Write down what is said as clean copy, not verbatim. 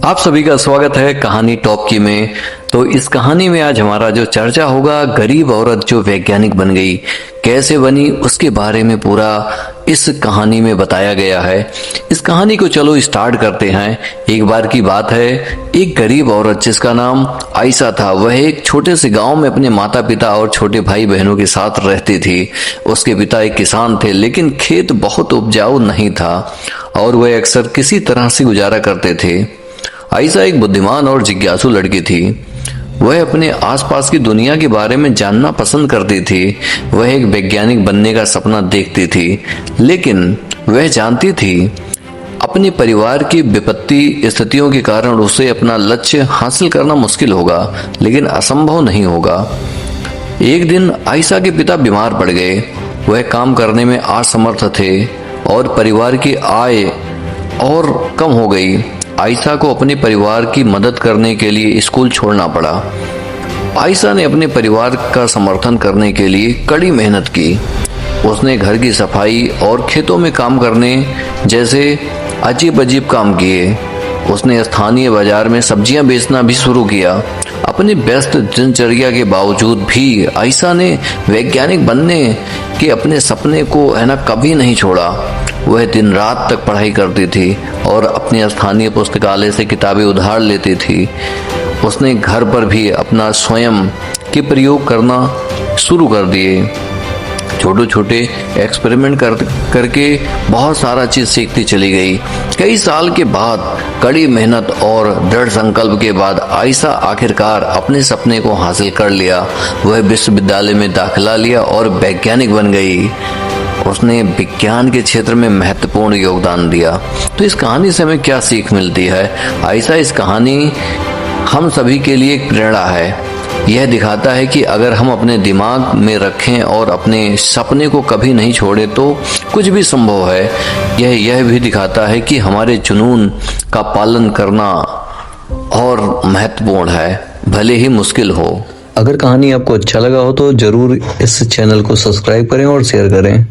आप सभी का स्वागत है कहानी टॉप की में। तो इस कहानी में आज हमारा जो चर्चा होगा, गरीब औरत जो वैज्ञानिक बन गई, कैसे बनी, उसके बारे में पूरा इस कहानी में बताया गया है। इस कहानी को चलो स्टार्ट करते हैं। एक बार की बात है, एक गरीब औरत जिसका नाम आयशा था, वह एक छोटे से गांव में अपने माता पिता और छोटे भाई बहनों के साथ रहती थी। उसके पिता एक किसान थे, लेकिन खेत बहुत उपजाऊ नहीं था और वह अक्सर किसी तरह से गुजारा करते थे। आयशा एक बुद्धिमान और जिज्ञासु लड़की थी। वह अपने आसपास की दुनिया के बारे में जानना पसंद करती थी। वह एक वैज्ञानिक बनने का सपना देखती थी, लेकिन वह जानती थी अपने परिवार की विपत्ति स्थितियों के कारण उसे अपना लक्ष्य हासिल करना मुश्किल होगा, लेकिन असंभव नहीं होगा। एक दिन आयशा के पिता बीमार पड़ गए। वह काम करने में असमर्थ थे और परिवार की आय और कम हो गई। आयशा को अपने परिवार की मदद करने के लिए स्कूल छोड़ना पड़ा। आयशा ने अपने परिवार का समर्थन करने के लिए कड़ी मेहनत की। उसने घर की सफाई और खेतों में काम करने जैसे अजीब अजीब काम किए। उसने स्थानीय बाजार में सब्जियां बेचना भी शुरू किया। अपनी व्यस्त दिनचर्या के बावजूद भी आयशा ने वैज्ञानिक बनने के अपने सपने को कभी नहीं छोड़ा। वह दिन रात तक पढ़ाई करती थी और अपने स्थानीय पुस्तकालय से किताबें उधार लेती थी। उसने घर पर भी अपना स्वयं के प्रयोग करना शुरू कर दिए। छोटे छोटे एक्सपेरिमेंट करके बहुत सारा चीज सीखती चली गई। कई साल के बाद, कड़ी मेहनत और दृढ़ संकल्प के बाद आयशा आखिरकार अपने सपने को हासिल कर लिया। वह विश्वविद्यालय में दाखिला लिया और वैज्ञानिक बन गई। उसने विज्ञान के क्षेत्र में महत्वपूर्ण योगदान दिया। तो इस कहानी से हमें क्या सीख मिलती है? आयशा इस कहानी हम सभी के लिए एक प्रेरणा है। यह दिखाता है कि अगर हम अपने दिमाग में रखें और अपने सपने को कभी नहीं छोड़े तो कुछ भी संभव है। यह भी दिखाता है कि हमारे जुनून का पालन करना और महत्वपूर्ण है, भले ही मुश्किल हो। अगर कहानी आपको अच्छा लगा हो तो जरूर इस चैनल को सब्सक्राइब करें और शेयर करें।